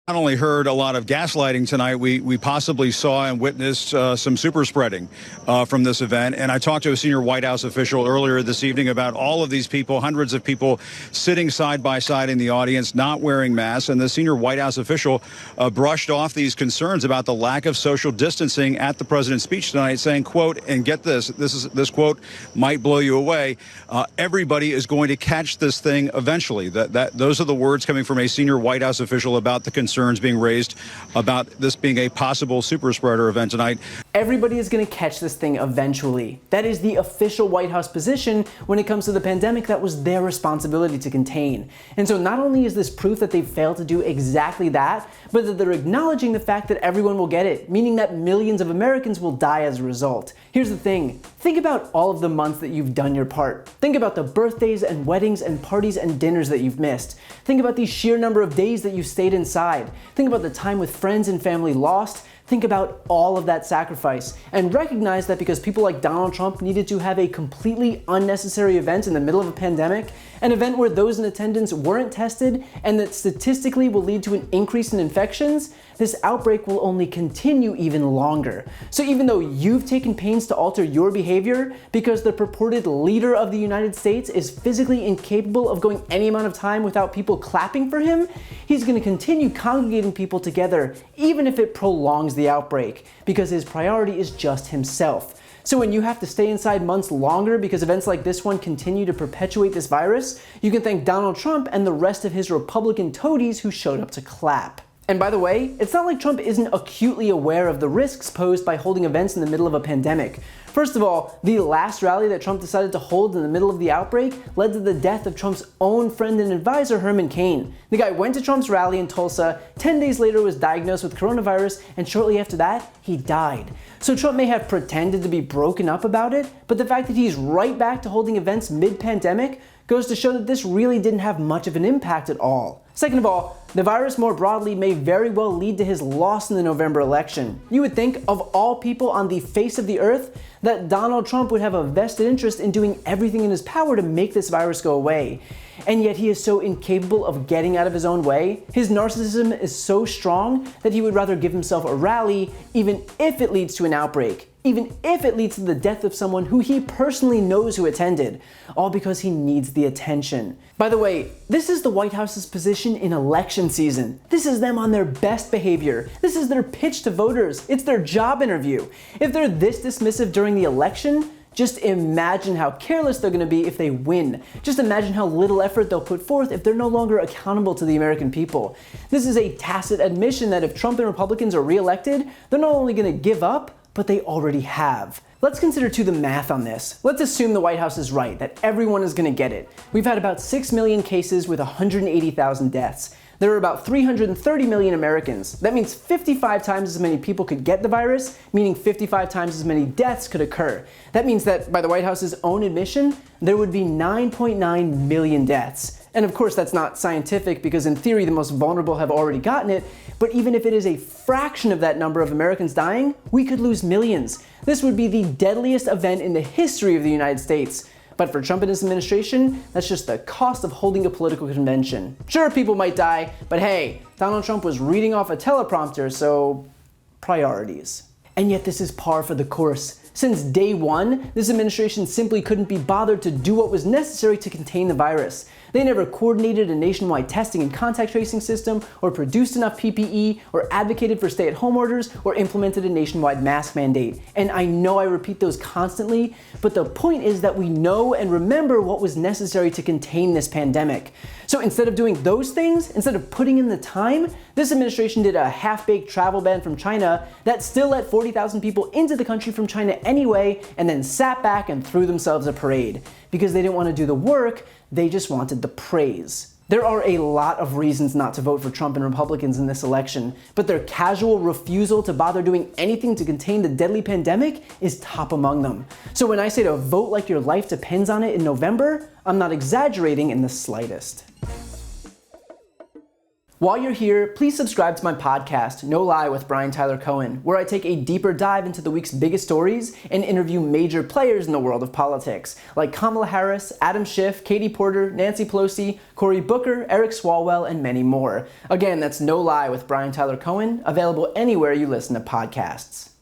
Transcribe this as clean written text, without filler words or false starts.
Not only heard a lot of gaslighting tonight, we possibly saw and witnessed some super spreading from this event. And I talked to a senior White House official earlier this evening about all of these people, hundreds of people sitting side by side in the audience, not wearing masks. And the senior White House official brushed off these concerns about the lack of social distancing at the president's speech tonight, saying, quote, and get this quote might blow you away. Everybody is going to catch this thing eventually. Those are the words coming from a senior White House official about the concerns being raised about this being a possible super spreader event tonight. Everybody is going to catch this thing eventually. That is the official White House position when it comes to the pandemic that was their responsibility to contain. And so not only is this proof that they've failed to do exactly that, but that they're acknowledging the fact that everyone will get it, meaning that millions of Americans will die as a result. Here's the thing. Think about all of the months that you've done your part. Think about the birthdays and weddings and parties and dinners that you've missed. Think about the sheer number of days that you stayed inside. Think about the time with friends and family lost. Think about all of that sacrifice and recognize that because people like Donald Trump needed to have a completely unnecessary event in the middle of a pandemic, an event where those in attendance weren't tested and that statistically will lead to an increase in infections, this outbreak will only continue even longer. So even though you've taken pains to alter your behavior because the purported leader of the United States is physically incapable of going any amount of time without people clapping for him, he's going to continue congregating people together even if it prolongs the outbreak, because his priority is just himself. So when you have to stay inside months longer because events like this one continue to perpetuate this virus, you can thank Donald Trump and the rest of his Republican toadies who showed up to clap. And by the way, it's not like Trump isn't acutely aware of the risks posed by holding events in the middle of a pandemic. First of all, the last rally that Trump decided to hold in the middle of the outbreak led to the death of Trump's own friend and advisor, Herman Cain. The guy went to Trump's rally in Tulsa, 10 days later was diagnosed with coronavirus, and shortly after that, he died. So Trump may have pretended to be broken up about it, but the fact that he's right back to holding events mid-pandemic goes to show that this really didn't have much of an impact at all. Second of all, the virus more broadly may very well lead to his loss in the November election. You would think, of all people on the face of the earth, that Donald Trump would have a vested interest in doing everything in his power to make this virus go away. And yet he is so incapable of getting out of his own way. His narcissism is so strong that he would rather give himself a rally even if it leads to an outbreak. Even if it leads to the death of someone who he personally knows who attended, all because he needs the attention. By the way, this is the White House's position in election season. This is them on their best behavior. This is their pitch to voters. It's their job interview. If they're this dismissive during the election, just imagine how careless they're going to be if they win. Just imagine how little effort they'll put forth if they're no longer accountable to the American people. This is a tacit admission that if Trump and Republicans are reelected, they're not only going to give up, but they already have. Let's consider the math on this. Let's assume the White House is right, that everyone is going to get it. We've had about 6 million cases with 180,000 deaths. There are about 330 million Americans. That means 55 times as many people could get the virus, meaning 55 times as many deaths could occur. That means that, by the White House's own admission, there would be 9.9 million deaths. And of course that's not scientific because in theory the most vulnerable have already gotten it, but even if it is a fraction of that number of Americans dying, we could lose millions. This would be the deadliest event in the history of the United States. But for Trump and his administration, that's just the cost of holding a political convention. Sure, people might die, but hey, Donald Trump was reading off a teleprompter, so priorities. And yet this is par for the course. Since day one, this administration simply couldn't be bothered to do what was necessary to contain the virus. They never coordinated a nationwide testing and contact tracing system, or produced enough PPE, or advocated for stay-at-home orders, or implemented a nationwide mask mandate. And I know I repeat those constantly, but the point is that we know and remember what was necessary to contain this pandemic. So instead of doing those things, instead of putting in the time, this administration did a half-baked travel ban from China that still let 40,000 people into the country from China anyway, and then sat back and threw themselves a parade. Because they didn't want to do the work, they just wanted the praise. There are a lot of reasons not to vote for Trump and Republicans in this election, but their casual refusal to bother doing anything to contain the deadly pandemic is top among them. So when I say to vote like your life depends on it in November, I'm not exaggerating in the slightest. While you're here, please subscribe to my podcast, No Lie with Brian Tyler Cohen, where I take a deeper dive into the week's biggest stories and interview major players in the world of politics, like Kamala Harris, Adam Schiff, Katie Porter, Nancy Pelosi, Cory Booker, Eric Swalwell, and many more. Again, that's No Lie with Brian Tyler Cohen, available anywhere you listen to podcasts.